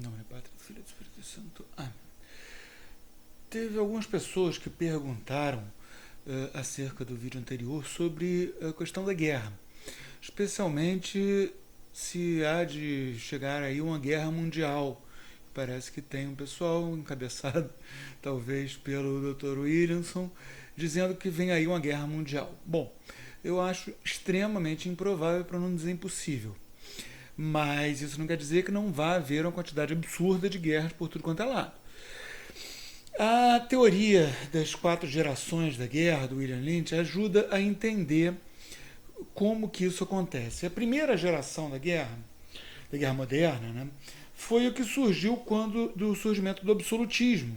Não, é Pátria do Filho do Espírito Santo. Teve algumas pessoas que perguntaram acerca do vídeo anterior sobre a questão da guerra. Especialmente se há de chegar aí uma guerra mundial. Parece que tem um pessoal encabeçado, talvez pelo Dr. Williamson, dizendo que vem aí uma guerra mundial. Bom, eu acho extremamente improvável, para não dizer impossível. Mas isso não quer dizer que não vá haver uma quantidade absurda de guerras por tudo quanto é lado. A teoria das 4 gerações da guerra, do William Lynch, ajuda a entender como que isso acontece. A primeira geração da guerra moderna, né, foi o que surgiu do surgimento do absolutismo,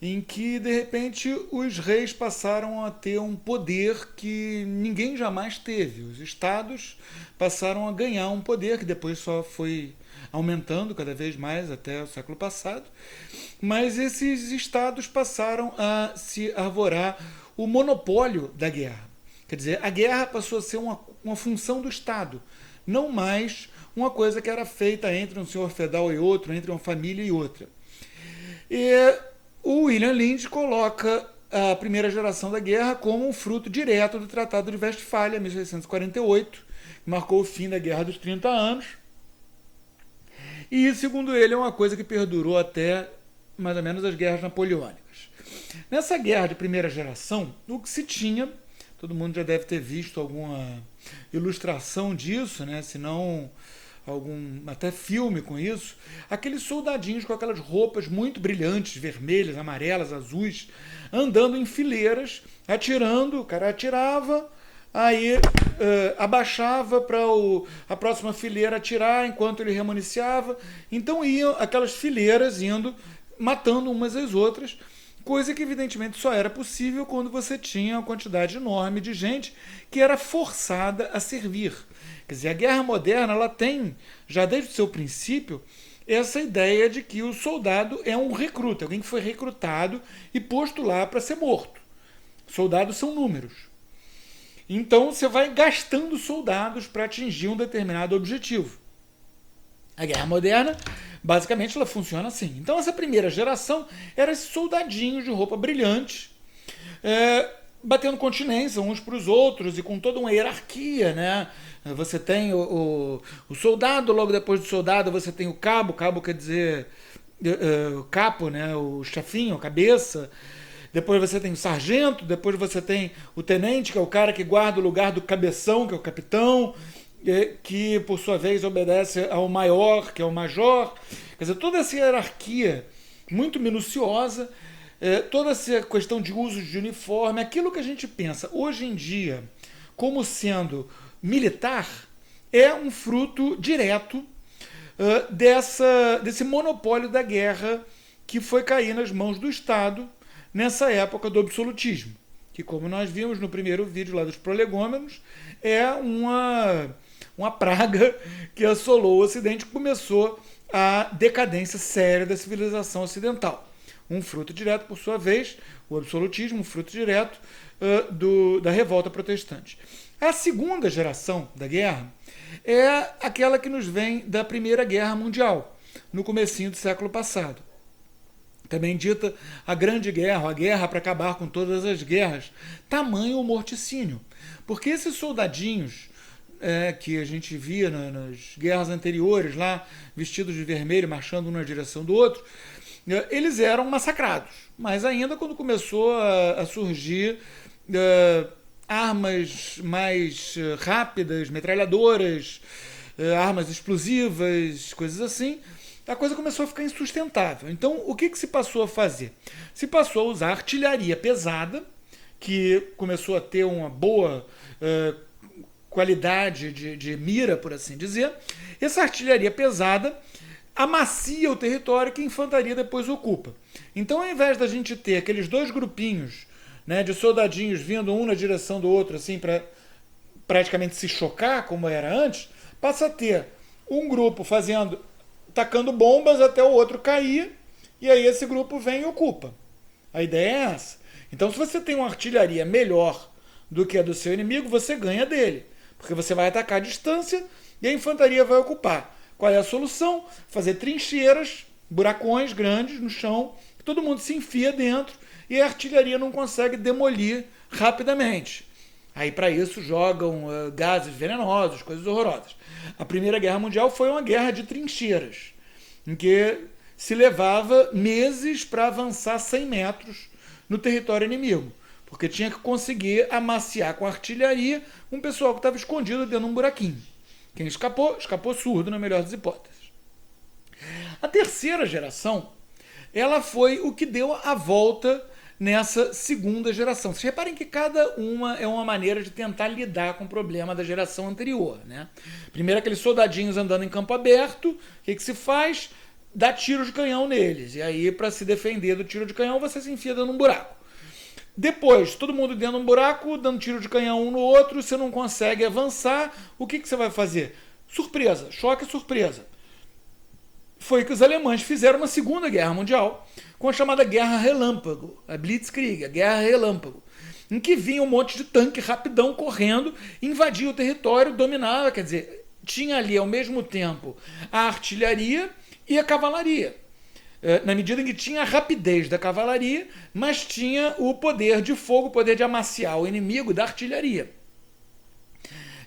em que, de repente, os reis passaram a ter um poder que ninguém jamais teve. Os estados passaram a ganhar um poder que depois só foi aumentando cada vez mais até o século passado, mas esses estados passaram a se arvorar o monopólio da guerra. Quer dizer, a guerra passou a ser uma função do Estado, não mais uma coisa que era feita entre um senhor feudal e outro, entre uma família e outra. E o William Lynch coloca a primeira geração da guerra como um fruto direto do Tratado de Westfália, 1648, que marcou o fim da Guerra dos 30 Anos. E, segundo ele, é uma coisa que perdurou até mais ou menos as guerras napoleônicas. Nessa guerra de primeira geração, o que se tinha, todo mundo já deve ter visto alguma ilustração disso, né? Se não algum até filme com isso, aqueles soldadinhos com aquelas roupas muito brilhantes, vermelhas, amarelas, azuis, andando em fileiras, atirando. O cara atirava, aí abaixava para a próxima fileira atirar enquanto ele remuniciava. Então iam aquelas fileiras indo, matando umas às outras, coisa que evidentemente só era possível quando você tinha uma quantidade enorme de gente que era forçada a servir. Quer dizer, a guerra moderna ela tem, já desde o seu princípio, essa ideia de que o soldado é um recruta, alguém que foi recrutado e posto lá para ser morto. Soldados são números. Então você vai gastando soldados para atingir um determinado objetivo. A guerra moderna, basicamente, ela funciona assim. Então essa primeira geração era esses soldadinhos de roupa brilhante, batendo continência uns para os outros e com toda uma hierarquia, né? Você tem o soldado, logo depois do soldado você tem o cabo quer dizer o capo, né? O chefinho, a cabeça. Depois você tem o sargento, depois você tem o tenente, que é o cara que guarda o lugar do cabeção, que é o capitão, que por sua vez obedece ao maior, que é o major. Quer dizer, toda essa hierarquia muito minuciosa, toda essa questão de uso de uniforme, aquilo que a gente pensa hoje em dia como sendo militar, é um fruto direto desse monopólio da guerra que foi cair nas mãos do Estado nessa época do absolutismo, que, como nós vimos no primeiro vídeo lá dos prolegômenos, é uma praga que assolou o Ocidente, que começou a decadência séria da civilização ocidental. Um fruto direto, por sua vez, o absolutismo, um fruto direto da revolta protestante. A segunda geração da guerra é aquela que nos vem da Primeira Guerra Mundial, no comecinho do século passado. Também dita a Grande Guerra, a guerra para acabar com todas as guerras. Tamanho o morticínio. Porque esses soldadinhos que a gente via nas guerras anteriores, lá vestidos de vermelho, marchando um na direção do outro, eles eram massacrados. Mas ainda quando começou a surgir armas mais rápidas, metralhadoras, armas explosivas, coisas assim, a coisa começou a ficar insustentável. Então, o que se passou a fazer? Se passou a usar artilharia pesada, que começou a ter uma boa qualidade de mira, por assim dizer. Essa artilharia pesada amacia o território que a infantaria depois ocupa. Então, ao invés da gente ter aqueles dois grupinhos, né, de soldadinhos vindo um na direção do outro, assim, para praticamente se chocar, como era antes, passa a ter um grupo tacando bombas até o outro cair, e aí esse grupo vem e ocupa. A ideia é essa. Então, se você tem uma artilharia melhor do que a do seu inimigo, você ganha dele, porque você vai atacar a distância e a infantaria vai ocupar. Qual é a solução? Fazer trincheiras, buracões grandes no chão, todo mundo se enfia dentro e a artilharia não consegue demolir rapidamente. Aí, para isso, jogam gases venenosos, coisas horrorosas. A Primeira Guerra Mundial foi uma guerra de trincheiras, em que se levava meses para avançar 100 metros no território inimigo, porque tinha que conseguir amaciar com a artilharia um pessoal que estava escondido dentro de um buraquinho. Quem escapou, escapou surdo, na melhor das hipóteses. A terceira geração, ela foi o que deu a volta nessa segunda geração. Vocês reparem que cada uma é uma maneira de tentar lidar com o problema da geração anterior, né? Primeiro, aqueles soldadinhos andando em campo aberto, o que se faz? Dá tiro de canhão neles. E aí, para se defender do tiro de canhão, você se enfia dentro de um buraco. Depois, todo mundo dentro de um buraco, dando tiro de canhão um no outro, você não consegue avançar. O que você vai fazer? Surpresa, choque e surpresa. Foi que os alemães fizeram na Segunda Guerra Mundial, com a chamada Guerra Relâmpago, a Blitzkrieg, a Guerra Relâmpago, em que vinha um monte de tanque rapidão correndo, invadia o território, dominava, quer dizer, tinha ali ao mesmo tempo a artilharia e a cavalaria. Na medida em que tinha a rapidez da cavalaria, mas tinha o poder de fogo, o poder de amaciar o inimigo da artilharia.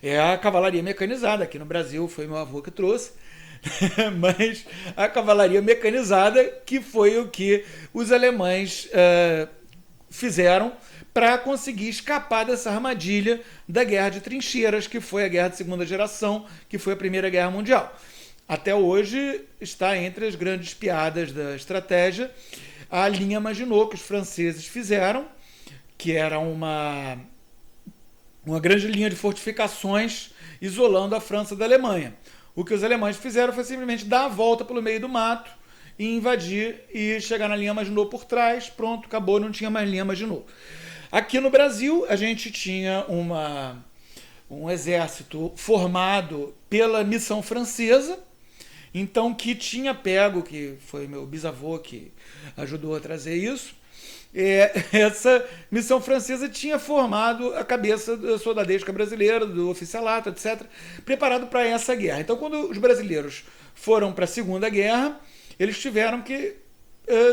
É a cavalaria mecanizada, aqui no Brasil foi meu avô que trouxe, mas a cavalaria mecanizada, que foi o que os alemães fizeram para conseguir escapar dessa armadilha da guerra de trincheiras, que foi a guerra de segunda geração, que foi a Primeira Guerra Mundial. Até hoje está entre as grandes piadas da estratégia a linha Maginot que os franceses fizeram, que era uma grande linha de fortificações isolando a França da Alemanha. O que os alemães fizeram foi simplesmente dar a volta pelo meio do mato e invadir e chegar na linha Maginot por trás. Pronto, acabou, não tinha mais linha Maginot. Aqui no Brasil, a gente tinha um exército formado pela missão francesa, então que tinha pego, que foi meu bisavô que ajudou a trazer isso, essa missão francesa tinha formado a cabeça da soldadesca brasileira, do oficialato, etc., preparado para essa guerra. Então, quando os brasileiros foram para a Segunda Guerra, eles tiveram que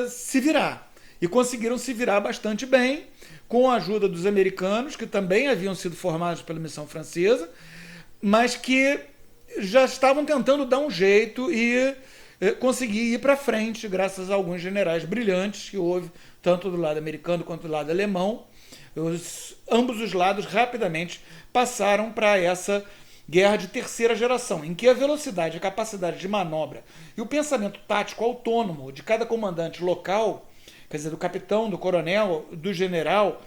se virar. E conseguiram se virar bastante bem, com a ajuda dos americanos, que também haviam sido formados pela missão francesa, mas que já estavam tentando dar um jeito e conseguir ir para frente, graças a alguns generais brilhantes que houve, tanto do lado americano quanto do lado alemão. Ambos os lados rapidamente passaram para essa guerra de terceira geração, em que a velocidade, a capacidade de manobra e o pensamento tático autônomo de cada comandante local, quer dizer, do capitão, do coronel, do general,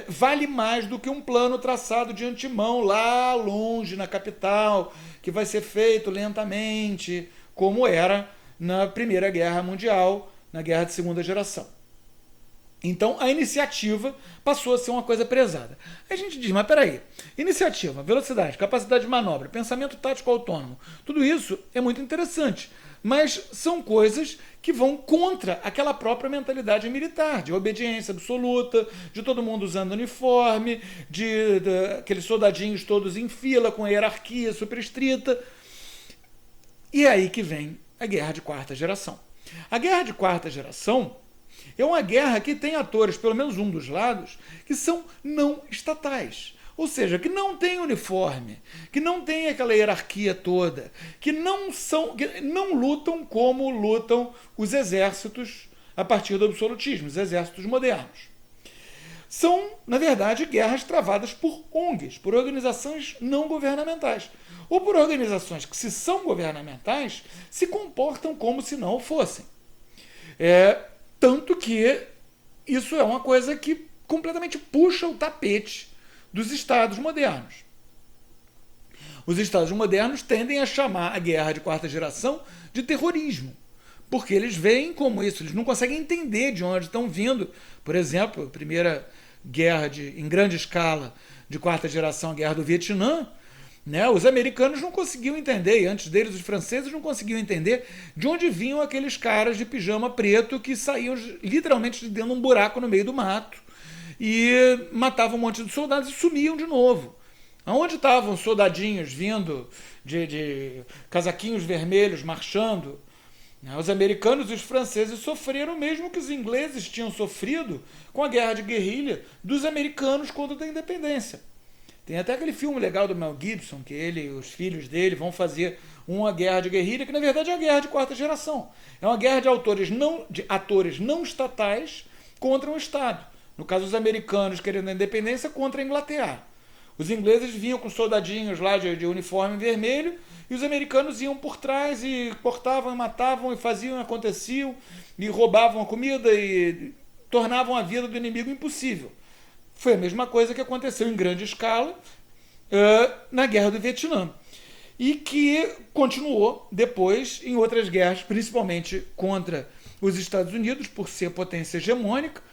vale mais do que um plano traçado de antemão lá longe na capital, que vai ser feito lentamente, como era na Primeira Guerra Mundial, na Guerra de Segunda Geração. Então, a iniciativa passou a ser uma coisa prezada. Aí a gente diz, mas peraí, iniciativa, velocidade, capacidade de manobra, pensamento tático autônomo, tudo isso é muito interessante, mas são coisas que vão contra aquela própria mentalidade militar, de obediência absoluta, de todo mundo usando uniforme, de aqueles soldadinhos todos em fila, com hierarquia super estrita. E é aí que vem a Guerra de Quarta Geração. A Guerra de Quarta Geração é uma guerra que tem atores, pelo menos um dos lados, que são não estatais. Ou seja, que não tem uniforme, que não tem aquela hierarquia toda, que não lutam como lutam os exércitos a partir do absolutismo, os exércitos modernos. São, na verdade, guerras travadas por ONGs, por organizações não governamentais, ou por organizações que, se são governamentais, se comportam como se não o fossem. Tanto que isso é uma coisa que completamente puxa o tapete dos Estados modernos. Os Estados modernos tendem a chamar a guerra de quarta geração de terrorismo, porque eles veem como isso, eles não conseguem entender de onde estão vindo. Por exemplo, a primeira guerra em grande escala de quarta geração, a Guerra do Vietnã, né? Os americanos não conseguiam entender, e antes deles os franceses não conseguiam entender de onde vinham aqueles caras de pijama preto que saíam literalmente de dentro de um buraco no meio do mato e matavam um monte de soldados e sumiam de novo. Aonde estavam soldadinhos vindo de casaquinhos vermelhos marchando? Os americanos e os franceses sofreram o mesmo que os ingleses tinham sofrido com a guerra de guerrilha dos americanos contra a independência. Tem até aquele filme legal do Mel Gibson, que ele e os filhos dele vão fazer uma guerra de guerrilha, que na verdade é uma guerra de quarta geração. É uma guerra de atores não estatais contra o Estado. No caso, os americanos querendo a independência contra a Inglaterra. Os ingleses vinham com soldadinhos lá de uniforme vermelho e os americanos iam por trás e cortavam, e matavam, e faziam, e aconteciam, e roubavam a comida e tornavam a vida do inimigo impossível. Foi a mesma coisa que aconteceu em grande escala na Guerra do Vietnã. E que continuou depois em outras guerras, principalmente contra os Estados Unidos, por ser potência hegemônica.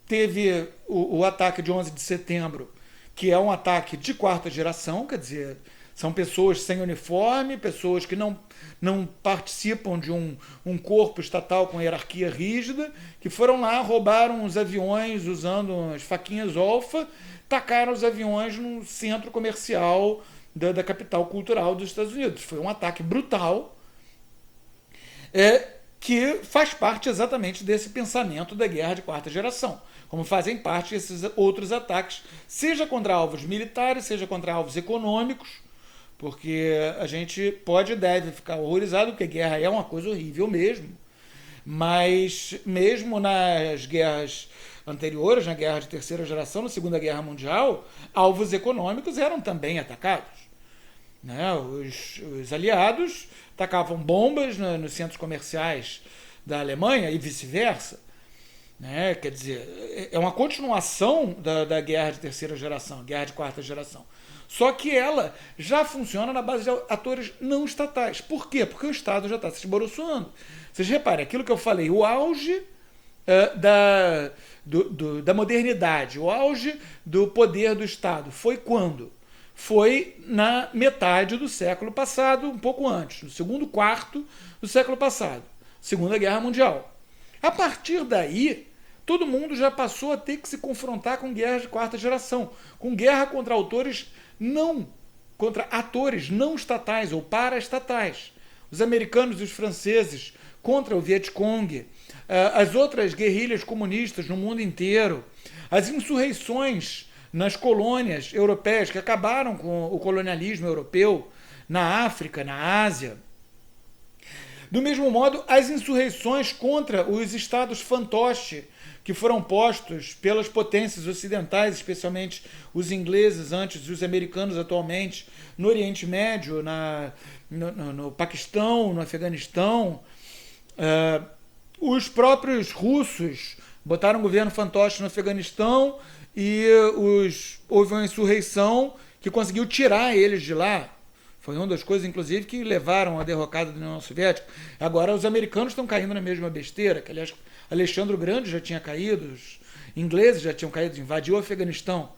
Teve o ataque de 11 de setembro, que é um ataque de quarta geração, quer dizer, são pessoas sem uniforme, pessoas que não participam de um corpo estatal com hierarquia rígida, que foram lá, roubaram os aviões usando as faquinhas Olfa, tacaram os aviões num centro comercial da capital cultural dos Estados Unidos. Foi um ataque brutal, que faz parte exatamente desse pensamento da guerra de quarta geração, como fazem parte esses outros ataques, seja contra alvos militares, seja contra alvos econômicos, porque a gente pode e deve ficar horrorizado, porque guerra é uma coisa horrível mesmo, mas mesmo nas guerras anteriores, na guerra de terceira geração, na Segunda Guerra Mundial, alvos econômicos eram também atacados. Os aliados tacavam bombas nos centros comerciais da Alemanha e vice-versa. Quer dizer, é uma continuação da guerra de terceira geração, guerra de quarta geração. Só que ela já funciona na base de atores não estatais. Por quê? Porque o Estado já está se esboroçando. Vocês reparem, aquilo que eu falei, o auge da modernidade, o auge do poder do Estado, foi quando? Foi na metade do século passado, um pouco antes, no segundo quarto do século passado, Segunda Guerra Mundial. A partir daí, todo mundo já passou a ter que se confrontar com guerras de quarta geração, com guerra contra atores não estatais ou paraestatais. Os americanos e os franceses contra o Vietcong, as outras guerrilhas comunistas no mundo inteiro, as insurreições nas colônias europeias que acabaram com o colonialismo europeu na África, na Ásia. Do mesmo modo, as insurreições contra os estados fantoche que foram postos pelas potências ocidentais, especialmente os ingleses antes e os americanos atualmente, no Oriente Médio, no Paquistão, no Afeganistão. Os próprios russos botaram um governo fantoche no Afeganistão e houve uma insurreição que conseguiu tirar eles de lá. Foi uma das coisas, inclusive, que levaram à derrocada da União Soviética. Agora, os americanos estão caindo na mesma besteira, que, aliás, Alexandre o Grande já tinha caído, os ingleses já tinham caído, invadiu o Afeganistão.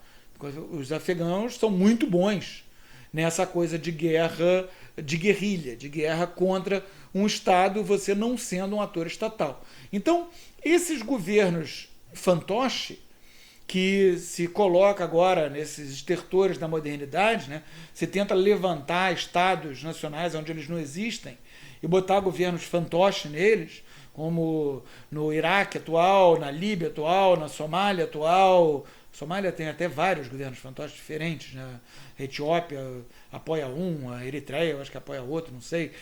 Os afegãos são muito bons nessa coisa de guerra, de guerrilha, de guerra contra um Estado, você não sendo um ator estatal. Então, esses governos fantoche, que se coloca agora nesses estertores da modernidade, se tenta levantar estados nacionais onde eles não existem e botar governos fantoche neles, como no Iraque atual, na Líbia atual, na Somália atual. A Somália tem até vários governos fantoches diferentes, A Etiópia apoia um, a Eritreia eu acho que apoia outro, não sei.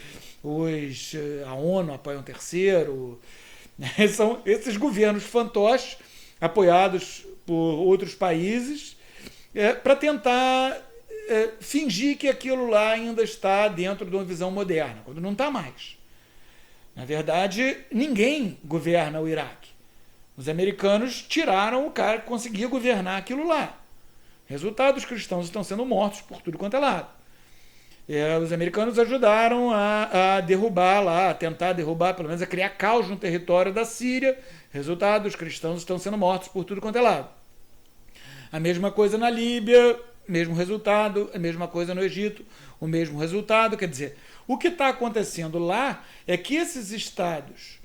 A ONU apoia um terceiro. São esses governos fantoches apoiados por outros países para tentar fingir que aquilo lá ainda está dentro de uma visão moderna, quando não está mais. Na verdade, ninguém governa o Iraque. Os americanos tiraram o cara que conseguia governar aquilo lá. Resultado, os cristãos estão sendo mortos por tudo quanto é lado. Os americanos ajudaram a derrubar lá, a tentar derrubar, pelo menos a criar caos no território da Síria. Resultado, os cristãos estão sendo mortos por tudo quanto é lado. A mesma coisa na Líbia, mesmo resultado. A mesma coisa no Egito, o mesmo resultado. Quer dizer, o que está acontecendo lá é que esses estados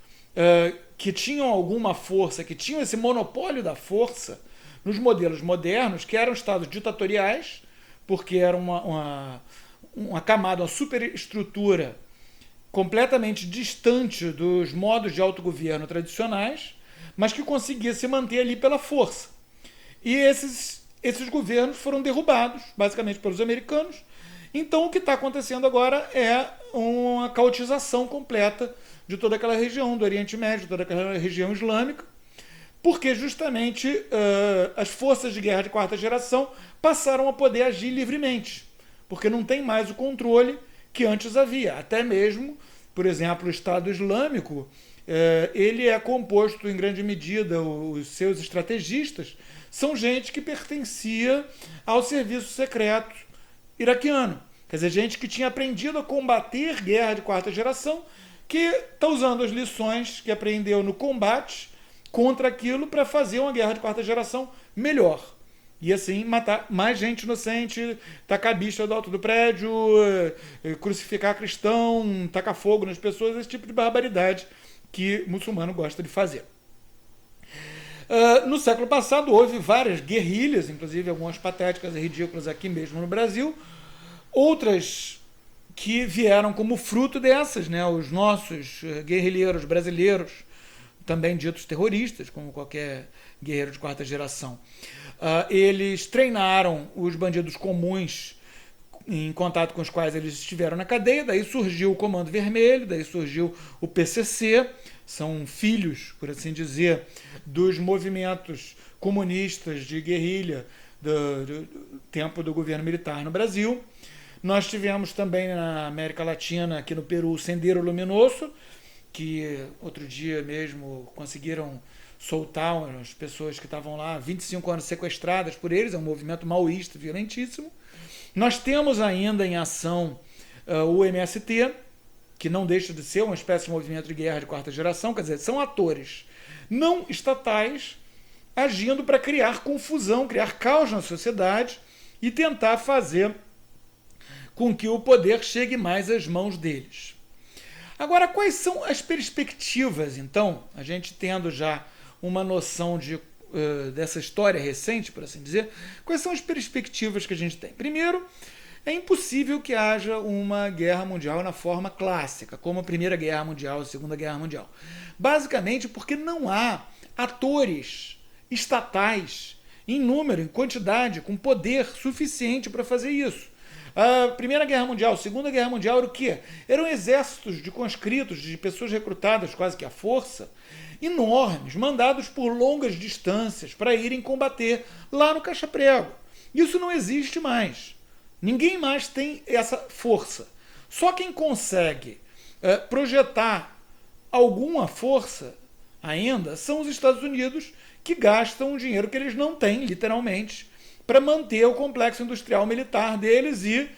que tinham alguma força, que tinham esse monopólio da força, nos modelos modernos, que eram estados ditatoriais, porque era uma camada, uma superestrutura completamente distante dos modos de autogoverno tradicionais, mas que conseguia se manter ali pela força. E esses governos foram derrubados, basicamente, pelos americanos. Então, o que está acontecendo agora é uma caotização completa de toda aquela região do Oriente Médio, toda aquela região islâmica, porque justamente as forças de guerra de quarta geração passaram a poder agir livremente, porque não tem mais o controle que antes havia. Até mesmo, por exemplo, o Estado Islâmico, ele é composto em grande medida, os seus estrategistas são gente que pertencia ao serviço secreto iraquiano. Quer dizer, gente que tinha aprendido a combater guerra de quarta geração, que está usando as lições que aprendeu no combate contra aquilo para fazer uma guerra de quarta geração melhor. E assim matar mais gente inocente, tacar bicha do alto do prédio, crucificar cristão, tacar fogo nas pessoas, esse tipo de barbaridade que o muçulmano gosta de fazer. No século passado houve várias guerrilhas, inclusive algumas patéticas e ridículas aqui mesmo no Brasil, outras que vieram como fruto dessas, né? Os nossos guerrilheiros brasileiros, também ditos terroristas, como qualquer guerreiro de quarta geração, eles treinaram os bandidos comuns em contato com os quais eles estiveram na cadeia, daí surgiu o Comando Vermelho, daí surgiu o PCC, são filhos, por assim dizer, dos movimentos comunistas de guerrilha do tempo do governo militar no Brasil. Nós tivemos também na América Latina, aqui no Peru, o Sendero Luminoso, que outro dia mesmo conseguiram soltar as pessoas que estavam lá 25 anos sequestradas por eles, é um movimento maoísta violentíssimo. Nós temos ainda em ação o MST, que não deixa de ser uma espécie de movimento de guerra de quarta geração, quer dizer, são atores não estatais agindo para criar confusão, criar caos na sociedade e tentar fazer com que o poder chegue mais às mãos deles. Agora, quais são as perspectivas, então, a gente tendo já uma noção dessa história recente, por assim dizer, quais são as perspectivas que a gente tem? Primeiro, é impossível que haja uma guerra mundial na forma clássica, como a Primeira Guerra Mundial, a Segunda Guerra Mundial. Basicamente porque não há atores estatais em número, em quantidade, com poder suficiente para fazer isso. A Primeira Guerra Mundial, a Segunda Guerra Mundial era o quê? Eram exércitos de conscritos, de pessoas recrutadas quase que à força, enormes, mandados por longas distâncias para irem combater lá no Caxa-Prego. Isso não existe mais. Ninguém mais tem essa força. Só quem consegue projetar alguma força ainda são os Estados Unidos, que gastam o dinheiro que eles não têm, literalmente, para manter o complexo industrial militar deles e,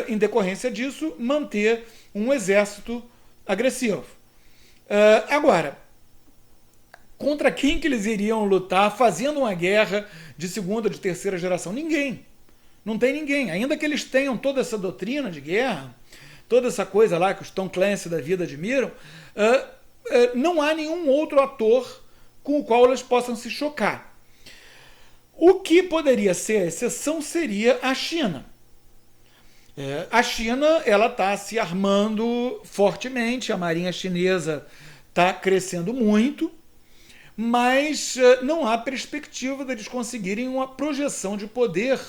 em decorrência disso, manter um exército agressivo. Agora, contra quem que eles iriam lutar fazendo uma guerra de segunda ou de terceira geração? Ninguém. Não tem ninguém. Ainda que eles tenham toda essa doutrina de guerra, toda essa coisa lá que os Tom Clancy da vida admiram, não há nenhum outro ator com o qual eles possam se chocar. O que poderia ser a exceção seria a China. A China está se armando fortemente, a marinha chinesa está crescendo muito, mas não há perspectiva deles conseguirem uma projeção de poder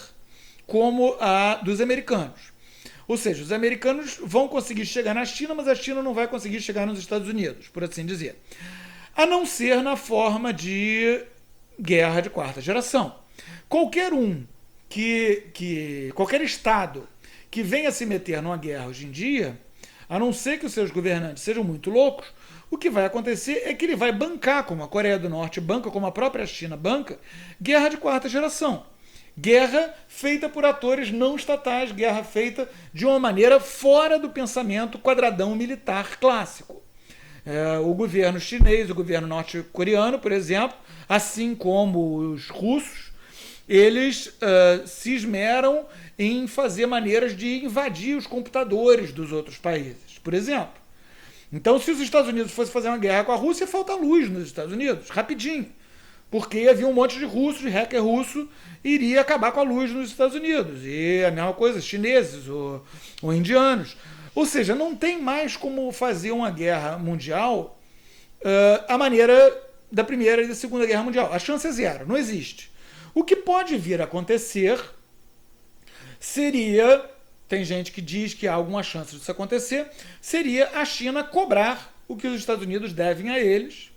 como a dos americanos. Ou seja, os americanos vão conseguir chegar na China, mas a China não vai conseguir chegar nos Estados Unidos, por assim dizer. A não ser na forma de guerra de quarta geração. Qualquer Estado que venha se meter numa guerra hoje em dia, a não ser que os seus governantes sejam muito loucos, o que vai acontecer é que ele vai bancar, como a Coreia do Norte banca, como a própria China banca, guerra de quarta geração. Guerra feita por atores não estatais, guerra feita de uma maneira fora do pensamento quadradão militar clássico. O governo chinês, o governo norte-coreano, por exemplo, assim como os russos, eles se esmeram em fazer maneiras de invadir os computadores dos outros países, por exemplo. Então, se os Estados Unidos fossem fazer uma guerra com a Rússia, falta luz nos Estados Unidos, rapidinho. porque havia um monte de russo, de hacker russo, iria acabar com a luz nos Estados Unidos. E a mesma coisa, chineses ou indianos. Ou seja, não tem mais como fazer uma guerra mundial a maneira da Primeira e da Segunda Guerra Mundial. A chance é zero, não existe. O que pode vir a acontecer seria, tem gente que diz que há alguma chance disso acontecer, seria a China cobrar o que os Estados Unidos devem a eles,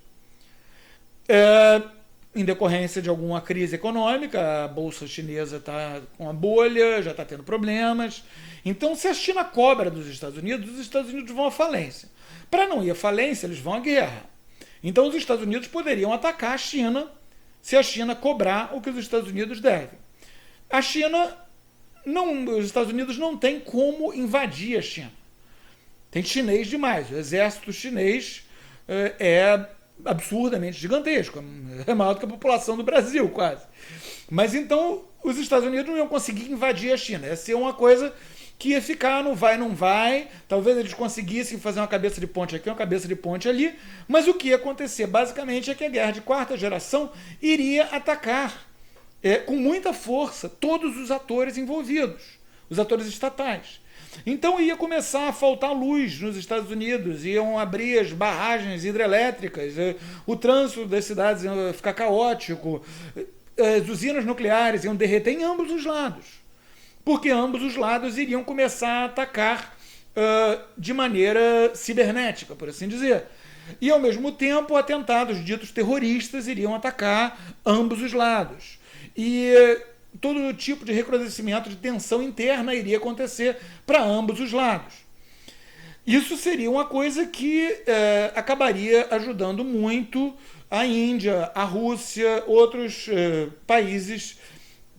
em decorrência de alguma crise econômica. A bolsa chinesa está com uma bolha, já está tendo problemas. Então, se a China cobra dos Estados Unidos, os Estados Unidos vão à falência. Para não ir à falência, eles vão à guerra. Então, os Estados Unidos poderiam atacar a China se a China cobrar o que os Estados Unidos devem. A China, os Estados Unidos não têm como invadir a China. Tem chinês demais. O exército chinês é absurdamente gigantesco. É maior do que a população do Brasil, quase. Mas então, os Estados Unidos não iam conseguir invadir a China. Ia ser uma coisa que ia ficar no vai, não vai. Talvez eles conseguissem fazer uma cabeça de ponte aqui, uma cabeça de ponte ali. Mas o que ia acontecer, basicamente, é que a guerra de quarta geração iria atacar com muita força todos os atores envolvidos, os atores estatais. Então ia começar a faltar luz nos Estados Unidos, iam abrir as barragens hidrelétricas, o trânsito das cidades ia ficar caótico, as usinas nucleares iam derreter em ambos os lados, porque ambos os lados iriam começar a atacar de maneira cibernética, por assim dizer. E, ao mesmo tempo, atentados ditos terroristas iriam atacar ambos os lados. E todo tipo de recrudescimento de tensão interna iria acontecer para ambos os lados. Isso seria uma coisa que acabaria ajudando muito a Índia, a Rússia, outros países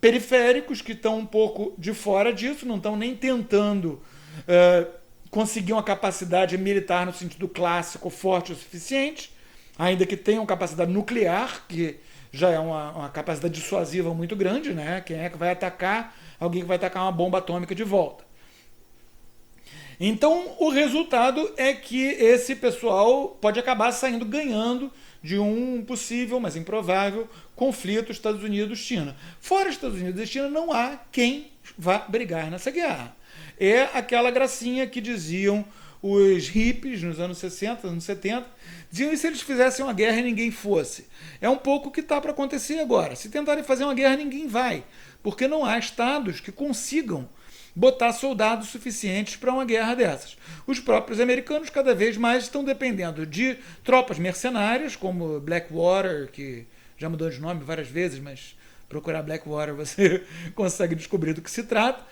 periféricos que estão um pouco de fora disso, não estão nem tentando conseguir uma capacidade militar no sentido clássico forte o suficiente, ainda que tenham capacidade nuclear, que já é uma capacidade dissuasiva muito grande, né? Quem é que vai atacar? Alguém que vai atacar uma bomba atômica de volta. Então, o resultado é que esse pessoal pode acabar saindo ganhando de um possível, mas improvável, conflito Estados Unidos-China. Fora Estados Unidos e China, não há quem vá brigar nessa guerra. É aquela gracinha que diziam os hippies nos anos 60, anos 70, diziam: e se eles fizessem uma guerra e ninguém fosse? É um pouco o que está para acontecer agora. Se tentarem fazer uma guerra, ninguém vai, porque não há estados que consigam botar soldados suficientes para uma guerra dessas. Os próprios americanos cada vez mais estão dependendo de tropas mercenárias, como Blackwater, que já mudou de nome várias vezes, mas procurar Blackwater você consegue descobrir do que se trata,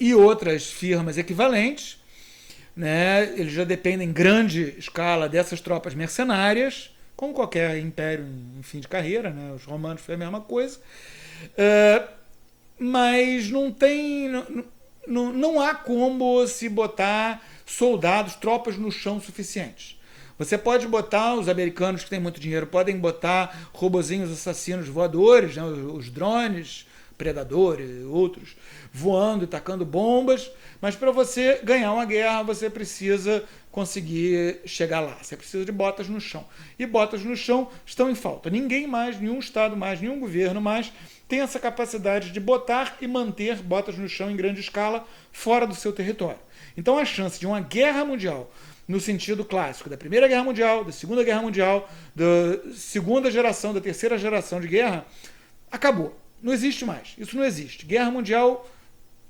e outras firmas equivalentes, né? Eles já dependem em grande escala dessas tropas mercenárias, como qualquer império em fim de carreira, né? Os romanos foi a mesma coisa, mas não há como se botar soldados, tropas no chão suficientes. Você pode botar, os americanos que têm muito dinheiro podem botar robozinhos assassinos voadores, né? Os drones, predadores, outros, voando e tacando bombas, mas para você ganhar uma guerra, você precisa conseguir chegar lá. Você precisa de botas no chão. E botas no chão estão em falta. Ninguém mais, nenhum Estado mais, nenhum governo mais tem essa capacidade de botar e manter botas no chão em grande escala fora do seu território. Então a chance de uma guerra mundial, no sentido clássico, da Primeira Guerra Mundial, da Segunda Guerra Mundial, da segunda geração, da terceira geração de guerra, acabou. Não existe mais. Isso não existe. Guerra mundial,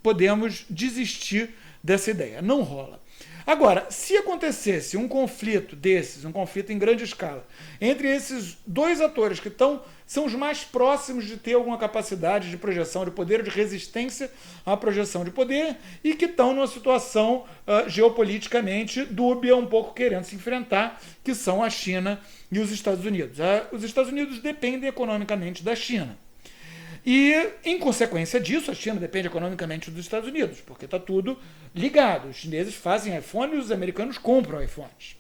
podemos desistir dessa ideia. Não rola. Agora, se acontecesse um conflito desses, um conflito em grande escala, entre esses dois atores que são os mais próximos de ter alguma capacidade de projeção de poder, de resistência à projeção de poder, e que estão numa situação geopoliticamente dúbia, um pouco querendo se enfrentar, que são a China e os Estados Unidos. Os Estados Unidos dependem economicamente da China. E, em consequência disso, a China depende economicamente dos Estados Unidos, porque está tudo ligado. Os chineses fazem iPhone e os americanos compram iPhones.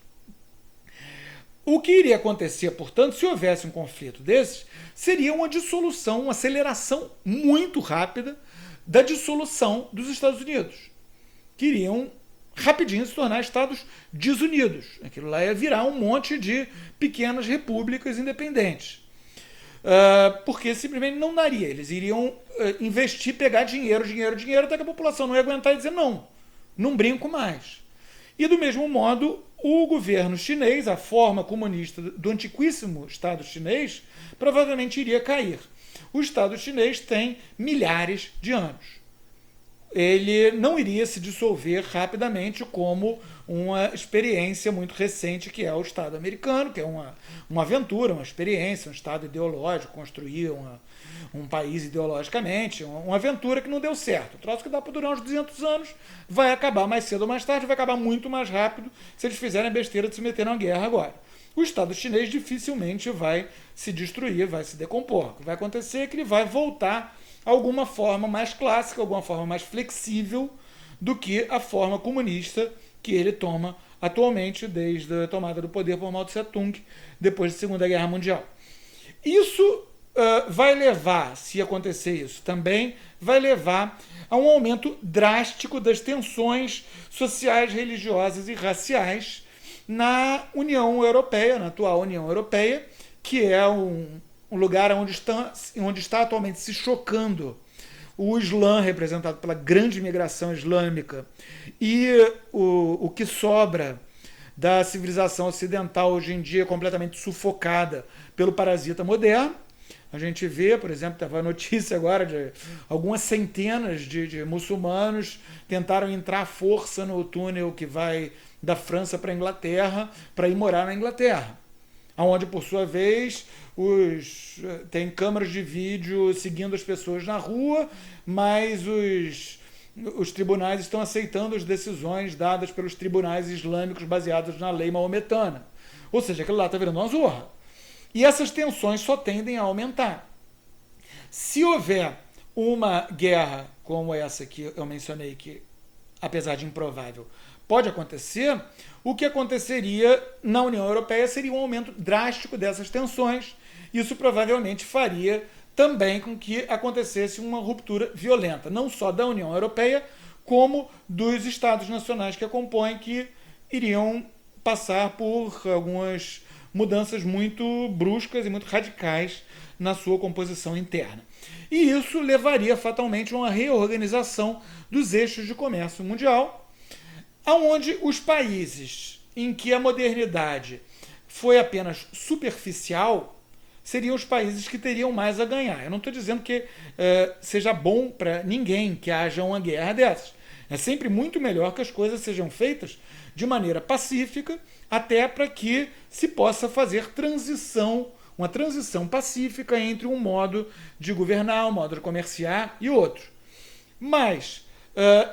O que iria acontecer, portanto, se houvesse um conflito desses, seria uma dissolução, uma aceleração muito rápida da dissolução dos Estados Unidos, que iriam rapidinho se tornar Estados desunidos. Aquilo lá ia virar um monte de pequenas repúblicas independentes. porque simplesmente não daria. Eles iriam investir, pegar dinheiro, até que a população não ia aguentar e dizer não, não brinco mais. E do mesmo modo, o governo chinês, a forma comunista do antiquíssimo Estado chinês, provavelmente iria cair. O Estado chinês tem milhares de anos. Ele não iria se dissolver rapidamente como uma experiência muito recente que é o Estado americano, que é uma aventura, uma experiência, um Estado ideológico, construir um país ideologicamente, uma aventura que não deu certo. O troço que dá para durar uns 200 anos, vai acabar mais cedo ou mais tarde, vai acabar muito mais rápido se eles fizerem a besteira de se meter na guerra agora. O Estado chinês dificilmente vai se destruir, vai se decompor. O que vai acontecer é que ele vai voltar a alguma forma mais clássica, alguma forma mais flexível do que a forma comunista que ele toma atualmente desde a tomada do poder por Mao Tse-tung depois da Segunda Guerra Mundial. Isso vai levar, se acontecer isso também, vai levar a um aumento drástico das tensões sociais, religiosas e raciais na União Europeia, na atual União Europeia, que é um lugar onde está atualmente se chocando o Islã, representado pela grande imigração islâmica, e o que sobra da civilização ocidental hoje em dia completamente sufocada pelo parasita moderno. A gente vê, por exemplo, teve a notícia agora de algumas centenas de muçulmanos tentaram entrar à força no túnel que vai da França para a Inglaterra, para ir morar na Inglaterra, onde, por sua vez, tem câmeras de vídeo seguindo as pessoas na rua, mas os tribunais estão aceitando as decisões dadas pelos tribunais islâmicos baseados na lei maometana. Ou seja, aquilo lá está virando uma zorra. E essas tensões só tendem a aumentar. Se houver uma guerra como essa que eu mencionei, que, apesar de improvável, pode acontecer, o que aconteceria na União Europeia seria um aumento drástico dessas tensões. Isso provavelmente faria também com que acontecesse uma ruptura violenta, não só da União Europeia, como dos Estados nacionais que a compõem, que iriam passar por algumas mudanças muito bruscas e muito radicais na sua composição interna. E isso levaria fatalmente a uma reorganização dos eixos de comércio mundial, onde os países em que a modernidade foi apenas superficial seriam os países que teriam mais a ganhar. Eu não estou dizendo que seja bom para ninguém que haja uma guerra dessas. É sempre muito melhor que as coisas sejam feitas de maneira pacífica, até para que se possa fazer uma transição pacífica entre um modo de governar, um modo de comerciar e outro. Mas,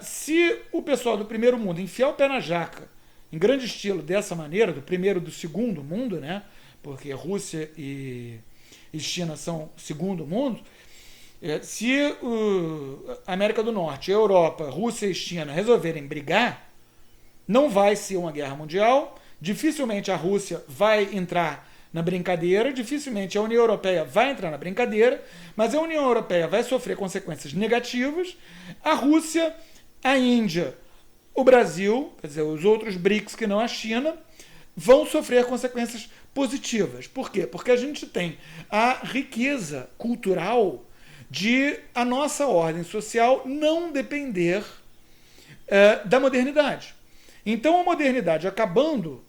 se o pessoal do primeiro mundo enfiar o pé na jaca, em grande estilo, dessa maneira, do primeiro e do segundo mundo, né? Porque Rússia e China são segundo mundo, se a América do Norte, a Europa, Rússia e China resolverem brigar, não vai ser uma guerra mundial, dificilmente a Rússia vai entrar na brincadeira, dificilmente a União Europeia vai entrar na brincadeira, mas a União Europeia vai sofrer consequências negativas, a Rússia, a Índia, o Brasil, quer dizer, os outros BRICS que não a China, vão sofrer consequências positivas. Por quê? Porque a gente tem a riqueza cultural de a nossa ordem social não depender da modernidade. Então, a modernidade acabando,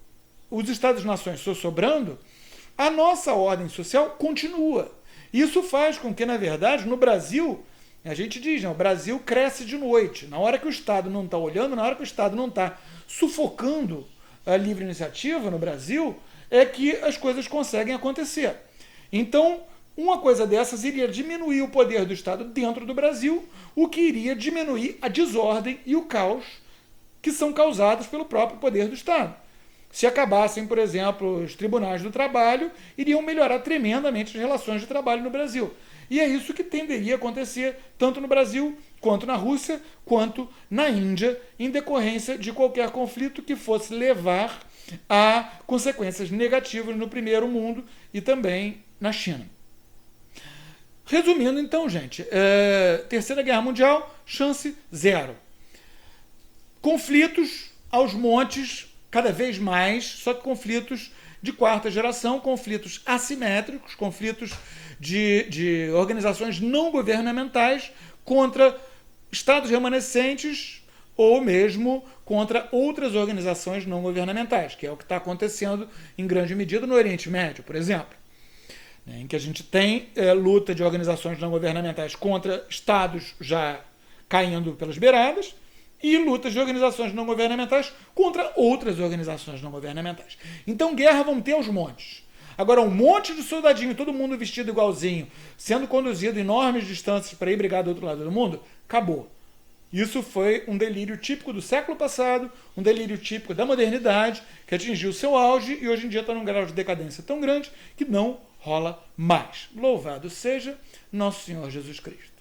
os Estados-nações só sobrando, a nossa ordem social continua. Isso faz com que, na verdade, no Brasil, a gente diz, o Brasil cresce de noite. Na hora que o Estado não está olhando, na hora que o Estado não está sufocando a livre iniciativa no Brasil, é que as coisas conseguem acontecer. Então, uma coisa dessas iria diminuir o poder do Estado dentro do Brasil, o que iria diminuir a desordem e o caos que são causados pelo próprio poder do Estado. Se acabassem, por exemplo, os tribunais do trabalho, iriam melhorar tremendamente as relações de trabalho no Brasil. E é isso que tenderia a acontecer tanto no Brasil, quanto na Rússia, quanto na Índia, em decorrência de qualquer conflito que fosse levar a consequências negativas no primeiro mundo e também na China. Resumindo, então, gente, Terceira Guerra Mundial, chance zero. Conflitos aos montes cada vez mais, só que conflitos de quarta geração, conflitos assimétricos, conflitos de organizações não governamentais contra estados remanescentes ou mesmo contra outras organizações não governamentais, que é o que está acontecendo em grande medida no Oriente Médio, por exemplo, em que a gente tem luta de organizações não governamentais contra estados já caindo pelas beiradas e lutas de organizações não governamentais contra outras organizações não governamentais. Então, guerra vão ter aos montes. Agora, um monte de soldadinho, todo mundo vestido igualzinho, sendo conduzido enormes distâncias para ir brigar do outro lado do mundo, acabou. Isso foi um delírio típico do século passado, um delírio típico da modernidade, que atingiu seu auge e hoje em dia está num grau de decadência tão grande que não rola mais. Louvado seja nosso Senhor Jesus Cristo.